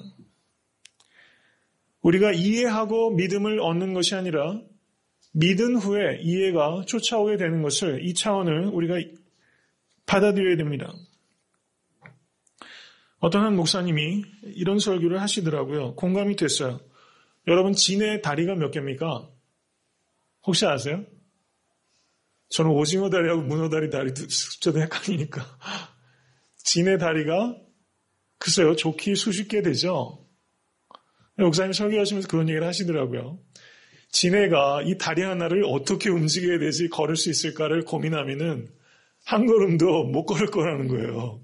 우리가 이해하고 믿음을 얻는 것이 아니라 믿은 후에 이해가 쫓아오게 되는 것을, 이 차원을 우리가 받아들여야 됩니다. 어떤 한 목사님이 이런 설교를 하시더라고요. 공감이 됐어요. 여러분, 진의 다리가 몇 개입니까? 혹시 아세요? 저는 오징어 다리하고 문어 다리도 숫자도 헷갈리니까. 진의 다리가 글쎄요, 좋기 수십 개 되죠. 목사님 설교하시면서 그런 얘기를 하시더라고요. 지네가 이 다리 하나를 어떻게 움직여야 되지 걸을 수 있을까를 고민하면은 한 걸음도 못 걸을 거라는 거예요.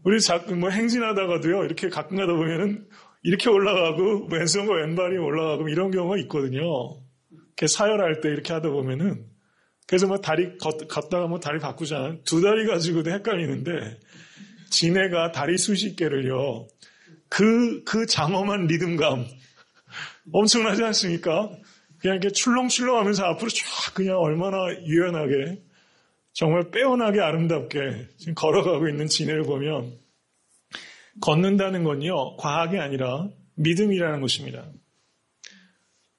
우리 뭐 행진하다가도요, 이렇게 가끔 가다 보면은 이렇게 올라가고 왼손과 왼발이 올라가고 이런 경우가 있거든요. 이렇게 사열할 때 이렇게 하다 보면은 그래서 뭐 다리 걷다가 뭐 다리 바꾸잖아요. 두 다리 가지고도 헷갈리는데 지네가 다리 수십 개를요. 그 장엄한 리듬감 엄청나지 않습니까? 그냥 이렇게 출렁출렁하면서 앞으로 쫙 그냥 얼마나 유연하게 정말 빼어나게 아름답게 지금 걸어가고 있는 지네를 보면 걷는다는 건요 과학이 아니라 믿음이라는 것입니다.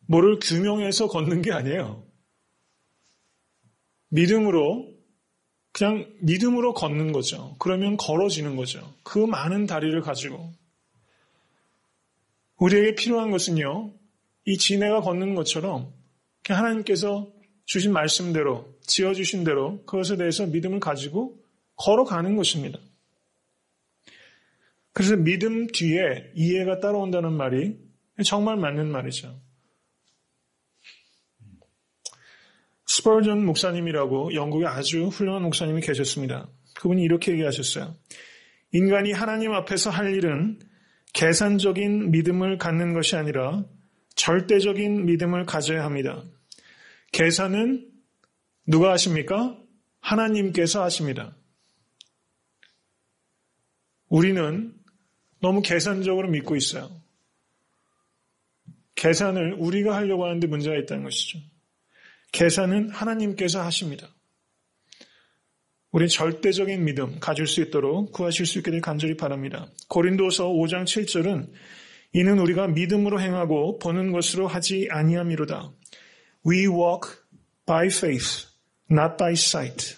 뭐를 규명해서 걷는 게 아니에요. 믿음으로 그냥 믿음으로 걷는 거죠. 그러면 걸어지는 거죠. 그 많은 다리를 가지고. 우리에게 필요한 것은요, 이 지네가 걷는 것처럼 하나님께서 주신 말씀대로, 지어주신 대로 그것에 대해서 믿음을 가지고 걸어가는 것입니다. 그래서 믿음 뒤에 이해가 따라온다는 말이 정말 맞는 말이죠. 스펄전 목사님이라고 영국에 아주 훌륭한 목사님이 계셨습니다. 그분이 이렇게 얘기하셨어요. 인간이 하나님 앞에서 할 일은 계산적인 믿음을 갖는 것이 아니라 절대적인 믿음을 가져야 합니다. 계산은 누가 하십니까? 하나님께서 하십니다. 우리는 너무 계산적으로 믿고 있어요. 계산을 우리가 하려고 하는데 문제가 있다는 것이죠. 계산은 하나님께서 하십니다. 우린 절대적인 믿음 가질 수 있도록 구하실 수 있기를 간절히 바랍니다. 고린도서 5장 7절은 이는 우리가 믿음으로 행하고 보는 것으로 하지 아니함이로다. We walk by faith, not by sight.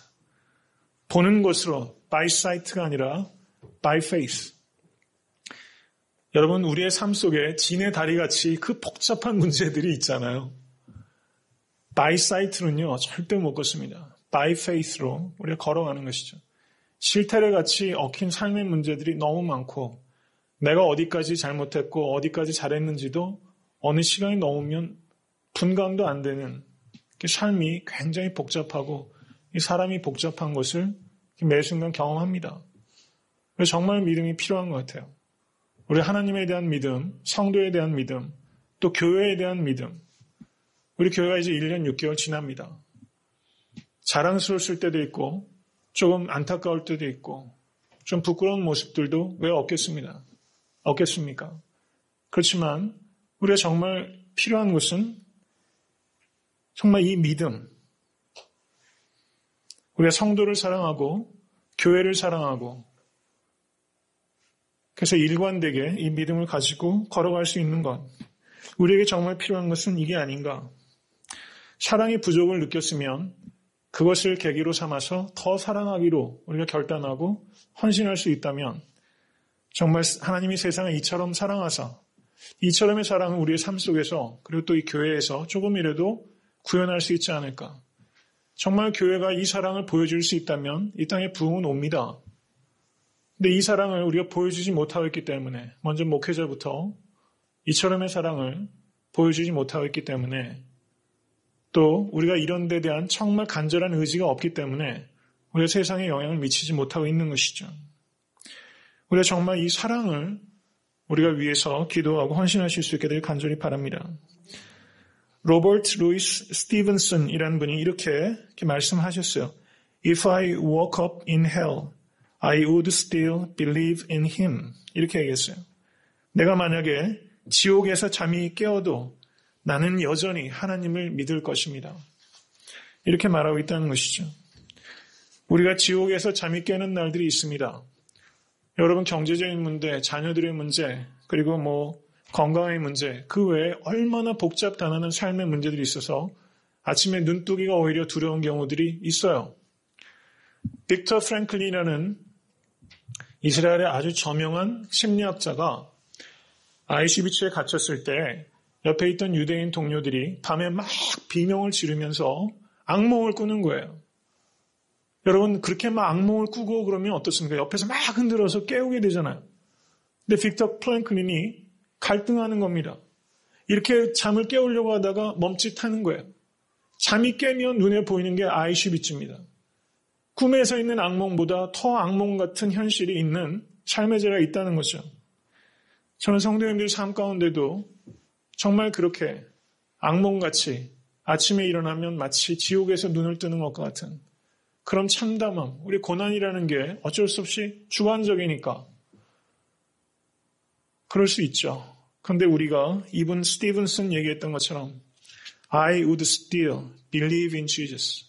보는 것으로, by sight가 아니라 by faith. 여러분, 우리의 삶 속에 진의 다리같이 그 복잡한 문제들이 있잖아요. by sight는요, 절대 못 걷습니다. by faith로 우리가 걸어가는 것이죠. 실타래 같이 얽힌 삶의 문제들이 너무 많고, 내가 어디까지 잘못했고, 어디까지 잘했는지도 어느 시간이 넘으면 분간도 안 되는 삶이 굉장히 복잡하고, 이 사람이 복잡한 것을 매 순간 경험합니다. 그래서 정말 믿음이 필요한 것 같아요. 우리 하나님에 대한 믿음, 성도에 대한 믿음, 또 교회에 대한 믿음. 우리 교회가 이제 1년 6개월 지납니다. 자랑스러울 때도 있고, 조금 안타까울 때도 있고, 좀 부끄러운 모습들도 왜 없겠습니까? 그렇지만 우리가 정말 필요한 것은 정말 이 믿음. 우리가 성도를 사랑하고 교회를 사랑하고 그래서 일관되게 이 믿음을 가지고 걸어갈 수 있는 것. 우리에게 정말 필요한 것은 이게 아닌가. 사랑의 부족을 느꼈으면 그것을 계기로 삼아서 더 사랑하기로 우리가 결단하고 헌신할 수 있다면 정말 하나님이 세상을 이처럼 사랑하사 이처럼의 사랑은 우리의 삶 속에서 그리고 또 이 교회에서 조금이라도 구현할 수 있지 않을까. 정말 교회가 이 사랑을 보여줄 수 있다면 이 땅에 부흥은 옵니다. 근데 이 사랑을 우리가 보여주지 못하고 있기 때문에 먼저 목회자부터 이처럼의 사랑을 보여주지 못하고 있기 때문에 또 우리가 이런 데 대한 정말 간절한 의지가 없기 때문에 우리가 세상에 영향을 미치지 못하고 있는 것이죠. 우리가 정말 이 사랑을 우리가 위해서 기도하고 헌신하실 수 있게 되길 간절히 바랍니다. 로버트 루이스 스티븐슨이라는 분이 이렇게 말씀하셨어요. If I woke up in hell, I would still believe in him. 이렇게 얘기했어요. 내가 만약에 지옥에서 잠이 깨어도 나는 여전히 하나님을 믿을 것입니다. 이렇게 말하고 있다는 것이죠. 우리가 지옥에서 잠이 깨는 날들이 있습니다. 여러분 경제적인 문제, 자녀들의 문제, 그리고 건강의 문제, 그 외에 얼마나 복잡단단한 삶의 문제들이 있어서 아침에 눈뜨기가 오히려 두려운 경우들이 있어요. 빅터 프랭클린이라는 이스라엘의 아주 저명한 심리학자가 ICBC에 갇혔을 때 옆에 있던 유대인 동료들이 밤에 막 비명을 지르면서 악몽을 꾸는 거예요. 여러분 그렇게 막 악몽을 꾸고 그러면 어떻습니까? 옆에서 막 흔들어서 깨우게 되잖아요. 근데 빅터 프랭클린이 갈등하는 겁니다. 이렇게 잠을 깨우려고 하다가 멈칫하는 거예요. 잠이 깨면 눈에 보이는 게 ICBC입니다. 꿈에서 있는 악몽보다 더 악몽 같은 현실이 있는 삶의 죄가 있다는 거죠. 저는 성도님들 삶 가운데도 정말 그렇게 악몽같이 아침에 일어나면 마치 지옥에서 눈을 뜨는 것과 같은 그런 참담함, 우리 고난이라는 게 어쩔 수 없이 주관적이니까 그럴 수 있죠. 그런데 우리가 이분 스티븐슨 얘기했던 것처럼 I would still believe in Jesus.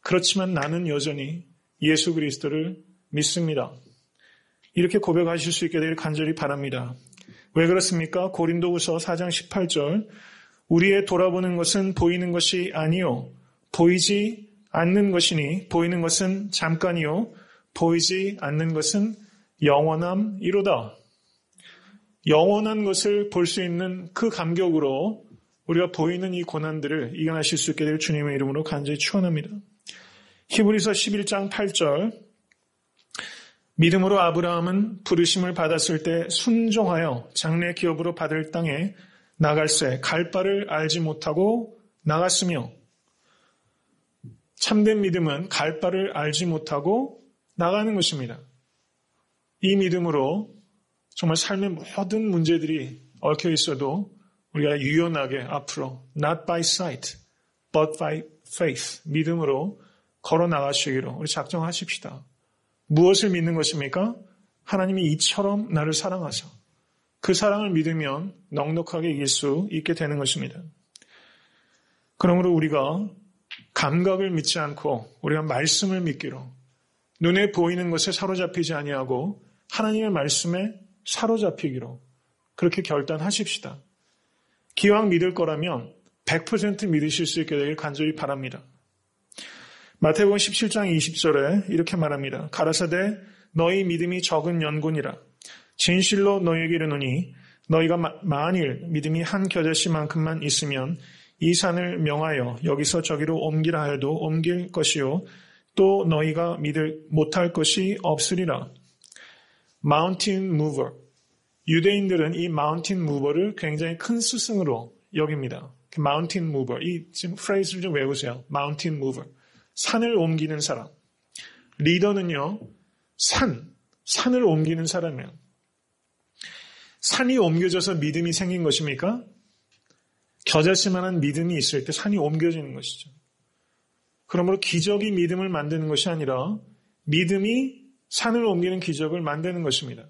그렇지만 나는 여전히 예수 그리스도를 믿습니다. 이렇게 고백하실 수 있게 되길 간절히 바랍니다. 왜 그렇습니까? 고린도후서 4장 18절 우리의 돌아보는 것은 보이는 것이 아니요 보이지 않는 것이니 보이는 것은 잠깐이요 보이지 않는 것은 영원함이로다. 영원한 것을 볼 수 있는 그 감격으로 우리가 보이는 이 고난들을 이겨내실 수 있게 될 주님의 이름으로 간절히 축원합니다. 히브리서 11장 8절 믿음으로 아브라함은 부르심을 받았을 때 순종하여 장래 기업으로 받을 땅에 나갈새 갈 바를 알지 못하고 나갔으며 참된 믿음은 갈 바를 알지 못하고 나가는 것입니다. 이 믿음으로 정말 삶의 모든 문제들이 얽혀 있어도 우리가 유연하게 앞으로 not by sight but by faith 믿음으로 걸어 나가시기로 우리 작정하십시다. 무엇을 믿는 것입니까? 하나님이 이처럼 나를 사랑하사 그 사랑을 믿으면 넉넉하게 이길 수 있게 되는 것입니다. 그러므로 우리가 감각을 믿지 않고 우리가 말씀을 믿기로 눈에 보이는 것에 사로잡히지 아니하고 하나님의 말씀에 사로잡히기로 그렇게 결단하십시다. 기왕 믿을 거라면 100% 믿으실 수 있게 되길 간절히 바랍니다. 마태복음 17장 20절에 이렇게 말합니다. 가라사대 너희 믿음이 적은 연곤이라 진실로 너희에게 이르노니 너희가 만일 믿음이 한 겨자씨만큼만 있으면 이 산을 명하여 여기서 저기로 옮기라 하여도 옮길 것이요 또 너희가 못할 것이 없으리라. Mountain Mover. 유대인들은 이 Mountain Mover를 굉장히 큰 스승으로 여깁니다. Mountain Mover. 이 지금 프레이즈를 좀 외우세요. Mountain Mover. 산을 옮기는 사람. 리더는요, 산을 옮기는 사람이에요. 산이 옮겨져서 믿음이 생긴 것입니까? 겨자씨만한 믿음이 있을 때 산이 옮겨지는 것이죠. 그러므로 기적이 믿음을 만드는 것이 아니라 믿음이 산을 옮기는 기적을 만드는 것입니다.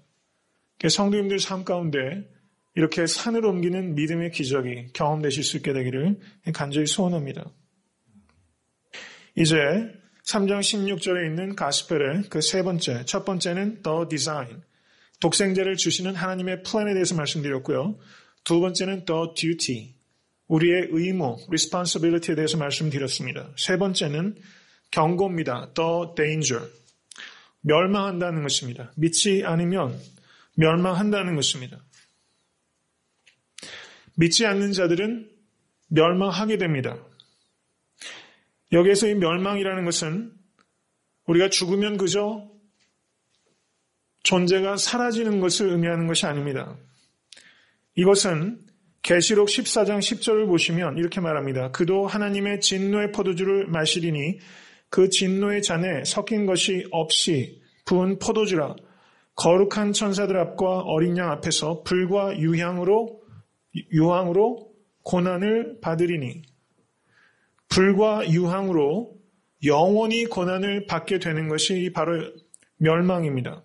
성도님들 삶 가운데 이렇게 산을 옮기는 믿음의 기적이 경험되실 수 있게 되기를 간절히 소원합니다. 이제 3장 16절에 있는 가스펠의 그 세 번째, 첫 번째는 The Design, 독생자를 주시는 하나님의 플랜에 대해서 말씀드렸고요. 두 번째는 The Duty, 우리의 의무, Responsibility에 대해서 말씀드렸습니다. 세 번째는 경고입니다. The Danger, 멸망한다는 것입니다. 믿지 않으면 멸망한다는 것입니다. 믿지 않는 자들은 멸망하게 됩니다. 여기에서 이 멸망이라는 것은 우리가 죽으면 그저 존재가 사라지는 것을 의미하는 것이 아닙니다. 이것은 계시록 14장 10절을 보시면 이렇게 말합니다. 그도 하나님의 진노의 포도주를 마시리니 그 진노의 잔에 섞인 것이 없이 부은 포도주라. 거룩한 천사들 앞과 어린 양 앞에서 불과 유황으로 고난을 받으리니, 불과 유황으로 영원히 고난을 받게 되는 것이 바로 멸망입니다.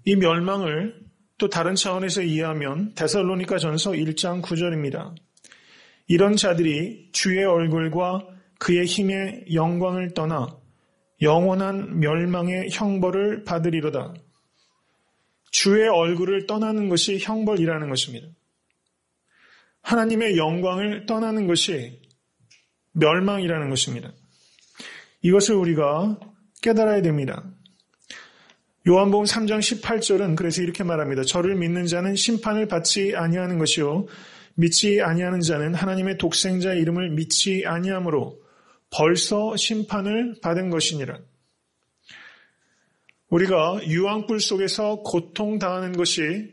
이 멸망을 또 다른 차원에서 이해하면 데살로니가 전서 1장 9절입니다. 이런 자들이 주의 얼굴과 그의 힘의 영광을 떠나 영원한 멸망의 형벌을 받으리로다. 주의 얼굴을 떠나는 것이 형벌이라는 것입니다. 하나님의 영광을 떠나는 것이 멸망이라는 것입니다. 이것을 우리가 깨달아야 됩니다. 요한복음 3장 18절은 그래서 이렇게 말합니다. 저를 믿는 자는 심판을 받지 아니하는 것이요 믿지 아니하는 자는 하나님의 독생자의 이름을 믿지 아니하므로 벌써 심판을 받은 것이니라. 우리가 유황불 속에서 고통당하는 것이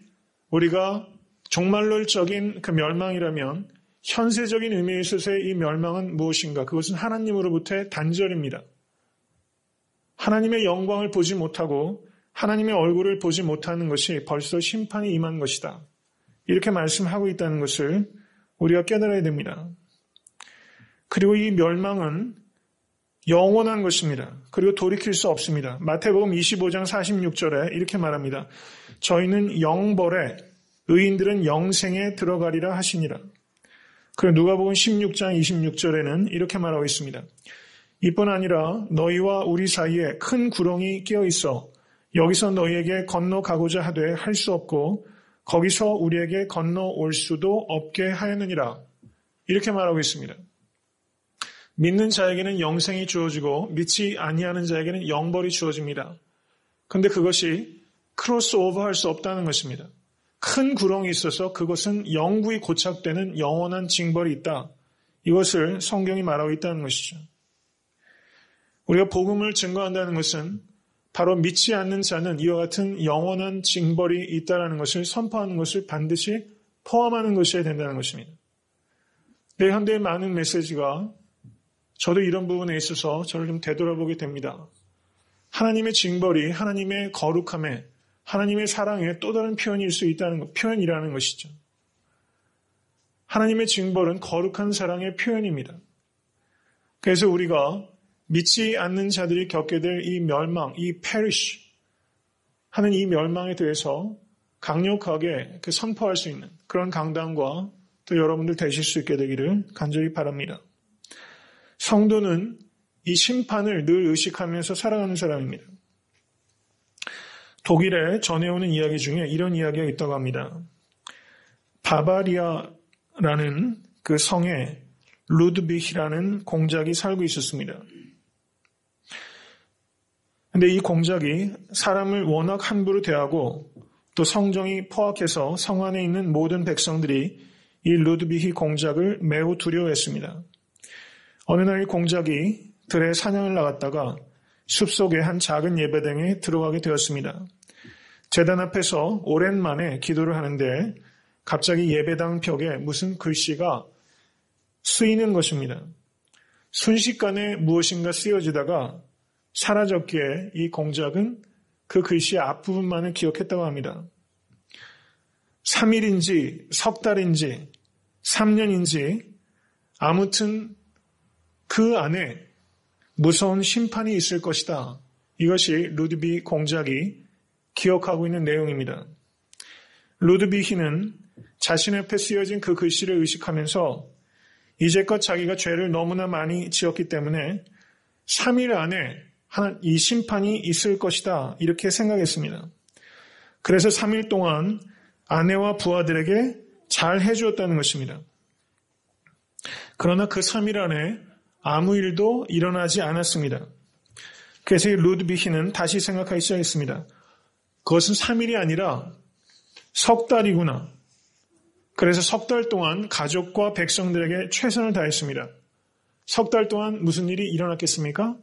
우리가 종말론적인 그 멸망이라면 현세적인 의미에 있어서의 이 멸망은 무엇인가? 그것은 하나님으로부터의 단절입니다. 하나님의 영광을 보지 못하고 하나님의 얼굴을 보지 못하는 것이 벌써 심판이 임한 것이다. 이렇게 말씀하고 있다는 것을 우리가 깨달아야 됩니다. 그리고 이 멸망은 영원한 것입니다. 그리고 돌이킬 수 없습니다. 마태복음 25장 46절에 이렇게 말합니다. 저희는 영벌에 의인들은 영생에 들어가리라 하시니라. 그리고 누가복음 16장 26절에는 이렇게 말하고 있습니다. 이뿐 아니라 너희와 우리 사이에 큰 구렁이 끼어 있어 여기서 너희에게 건너가고자 하되 할 수 없고 거기서 우리에게 건너올 수도 없게 하였느니라. 이렇게 말하고 있습니다. 믿는 자에게는 영생이 주어지고 믿지 아니하는 자에게는 영벌이 주어집니다. 그런데 그것이 크로스오버 할 수 없다는 것입니다. 큰 구렁이 있어서 그것은 영구히 고착되는 영원한 징벌이 있다. 이것을 성경이 말하고 있다는 것이죠. 우리가 복음을 증거한다는 것은 바로 믿지 않는 자는 이와 같은 영원한 징벌이 있다는 것을 선포하는 것을 반드시 포함하는 것이어야 된다는 것입니다. 내 현대의 많은 메시지가 저도 이런 부분에 있어서 저를 좀 되돌아보게 됩니다. 하나님의 징벌이 하나님의 거룩함에 하나님의 사랑의 또 다른 표현일 수 있다는 것, 표현이라는 것이죠. 하나님의 징벌은 거룩한 사랑의 표현입니다. 그래서 우리가 믿지 않는 자들이 겪게 될 이 멸망, 이 perish 하는 이 멸망에 대해서 강력하게 선포할 수 있는 그런 강단과 또 여러분들 되실 수 있게 되기를 간절히 바랍니다. 성도는 이 심판을 늘 의식하면서 살아가는 사람입니다. 독일에 전해오는 이야기 중에 이런 이야기가 있다고 합니다. 바바리아라는 그 성에 루드비히라는 공작이 살고 있었습니다. 그런데 이 공작이 사람을 워낙 함부로 대하고 또 성정이 포악해서 성 안에 있는 모든 백성들이 이 루드비히 공작을 매우 두려워했습니다. 어느 날 공작이 들에 사냥을 나갔다가 숲속의 한 작은 예배당에 들어가게 되었습니다. 제단 앞에서 오랜만에 기도를 하는데 갑자기 예배당 벽에 무슨 글씨가 쓰이는 것입니다. 순식간에 무엇인가 쓰여지다가 사라졌기에 이 공작은 그 글씨의 앞부분만을 기억했다고 합니다. 3일인지 석 달인지 3년인지 아무튼 그 안에 무서운 심판이 있을 것이다. 이것이 루드비히 공작이 기억하고 있는 내용입니다. 루드비히는 자신 앞에 쓰여진 그 글씨를 의식하면서 이제껏 자기가 죄를 너무나 많이 지었기 때문에 3일 안에 이 심판이 있을 것이다. 이렇게 생각했습니다. 그래서 3일 동안 아내와 부하들에게 잘 해주었다는 것입니다. 그러나 그 3일 안에 아무 일도 일어나지 않았습니다. 그래서 루드비히는 다시 생각하기 시작했습니다. 그것은 3일이 아니라 석 달이구나. 그래서 석 달 동안 가족과 백성들에게 최선을 다했습니다. 석 달 동안 무슨 일이 일어났겠습니까?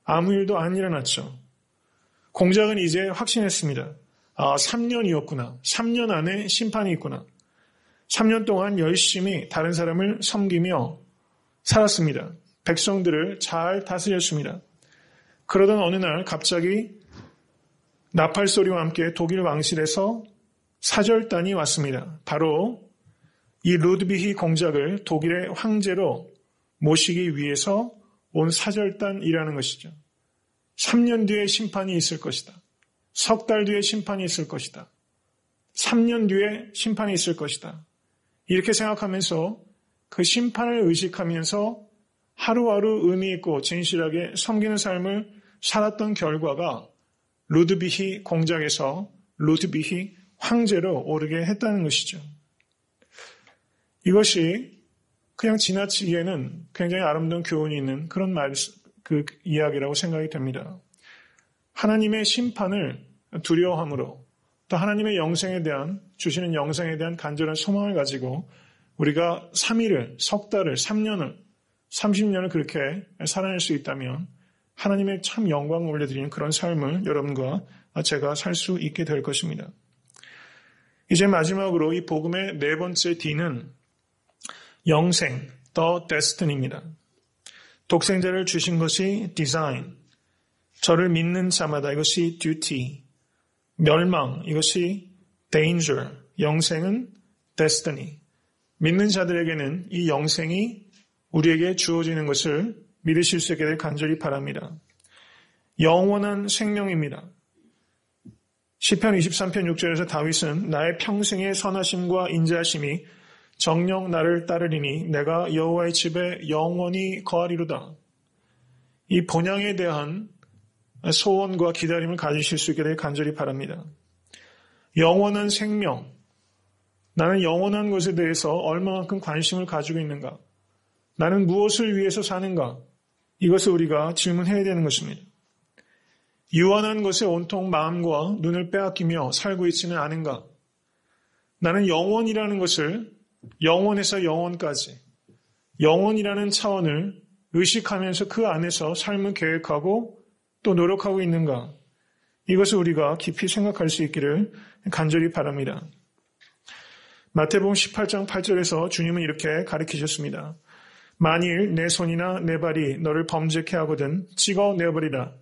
아무 일도 안 일어났죠. 공작은 이제 확신했습니다. 3년이었구나. 3년 안에 심판이 있구나. 3년 동안 열심히 다른 사람을 섬기며 살았습니다. 백성들을 잘 다스렸습니다. 그러던 어느 날 갑자기 나팔 소리와 함께 독일 왕실에서 사절단이 왔습니다. 바로 이 루드비히 공작을 독일의 황제로 모시기 위해서 온 사절단이라는 것이죠. 3년 뒤에 심판이 있을 것이다. 석 달 뒤에 심판이 있을 것이다. 3년 뒤에 심판이 있을 것이다. 이렇게 생각하면서 그 심판을 의식하면서 하루하루 의미 있고 진실하게 섬기는 삶을 살았던 결과가 루드비히 공작에서 루드비히 황제로 오르게 했다는 것이죠. 이것이 그냥 지나치기에는 굉장히 아름다운 교훈이 있는 그런 그 이야기라고 생각이 됩니다. 하나님의 심판을 두려워함으로 또 하나님의 영생에 대한 주시는 영생에 대한 간절한 소망을 가지고 우리가 3일을, 석 달을, 3년을, 30년을 그렇게 살아낼 수 있다면 하나님의 참 영광을 올려드리는 그런 삶을 여러분과 제가 살 수 있게 될 것입니다. 이제 마지막으로 이 복음의 네 번째 D는 영생, the destiny입니다. 독생자를 주신 것이 design, 저를 믿는 자마다 이것이 duty, 멸망, 이것이 danger, 영생은 destiny. 믿는 자들에게는 이 영생이 우리에게 주어지는 것을 믿으실 수 있게 될 간절히 바랍니다. 영원한 생명입니다. 시편 23편 6절에서 다윗은 나의 평생의 선하심과 인자하심이 정녕 나를 따르리니 내가 여호와의 집에 영원히 거하리로다. 이 본향에 대한 소원과 기다림을 가지실 수 있게 될 간절히 바랍니다. 영원한 생명, 나는 영원한 것에 대해서 얼마만큼 관심을 가지고 있는가? 나는 무엇을 위해서 사는가? 이것을 우리가 질문해야 되는 것입니다. 유한한 것에 온통 마음과 눈을 빼앗기며 살고 있지는 않은가? 나는 영원이라는 것을 영원에서 영원까지, 영원이라는 차원을 의식하면서 그 안에서 삶을 계획하고 또 노력하고 있는가? 이것을 우리가 깊이 생각할 수 있기를 간절히 바랍니다. 마태복음 18장 8절에서 주님은 이렇게 가르치셨습니다. 만일 내 손이나 내 발이 너를 범죄케 하거든 찍어내버리라.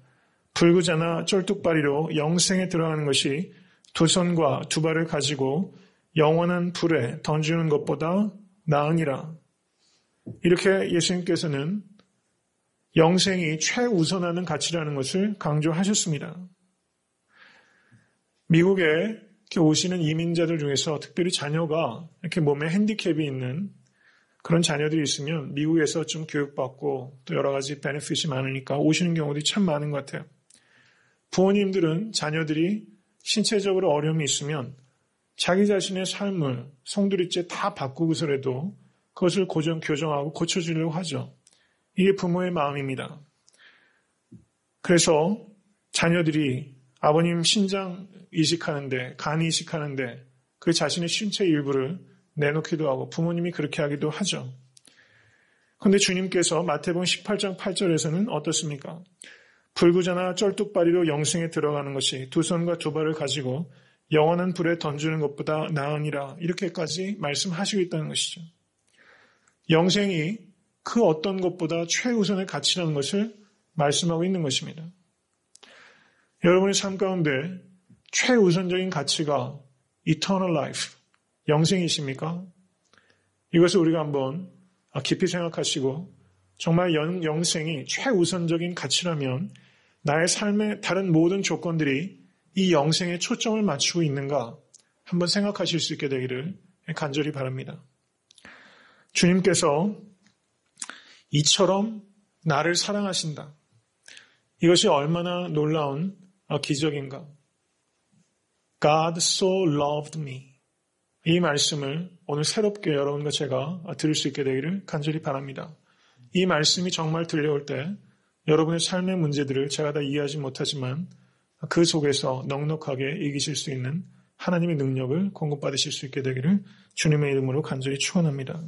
불구자나 쫄뚝발이로 영생에 들어가는 것이 두 손과 두 발을 가지고 영원한 불에 던지는 것보다 나으니라. 이렇게 예수님께서는 영생이 최우선하는 가치라는 것을 강조하셨습니다. 미국에 이렇게 오시는 이민자들 중에서 특별히 자녀가 이렇게 몸에 핸디캡이 있는 그런 자녀들이 있으면 미국에서 좀 교육받고 또 여러 가지 베네핏이 많으니까 오시는 경우들이 참 많은 것 같아요. 부모님들은 자녀들이 신체적으로 어려움이 있으면 자기 자신의 삶을 송두리째 다 바꾸고서라도 그것을 교정하고 고쳐주려고 하죠. 이게 부모의 마음입니다. 그래서 자녀들이 아버님 신장 이식하는데, 간 이식하는데 그 자신의 신체 일부를 내놓기도 하고 부모님이 그렇게 하기도 하죠. 그런데 주님께서 마태복음 18장 8절에서는 어떻습니까? 불구자나 쩔뚝발이로 영생에 들어가는 것이 두 손과 두 발을 가지고 영원한 불에 던지는 것보다 나으니라 이렇게까지 말씀하시고 있다는 것이죠. 영생이 그 어떤 것보다 최우선의 가치라는 것을 말씀하고 있는 것입니다. 여러분의 삶 가운데 최우선적인 가치가 eternal life, 영생이십니까? 이것을 우리가 한번 깊이 생각하시고 정말 영생이 최우선적인 가치라면 나의 삶의 다른 모든 조건들이 이 영생에 초점을 맞추고 있는가 한번 생각하실 수 있게 되기를 간절히 바랍니다. 주님께서 이처럼 나를 사랑하신다. 이것이 얼마나 놀라운 기적인가. God so loved me. 이 말씀을 오늘 새롭게 여러분과 제가 들을 수 있게 되기를 간절히 바랍니다. 이 말씀이 정말 들려올 때 여러분의 삶의 문제들을 제가 다 이해하지 못하지만 그 속에서 넉넉하게 이기실 수 있는 하나님의 능력을 공급받으실 수 있게 되기를 주님의 이름으로 간절히 축원합니다.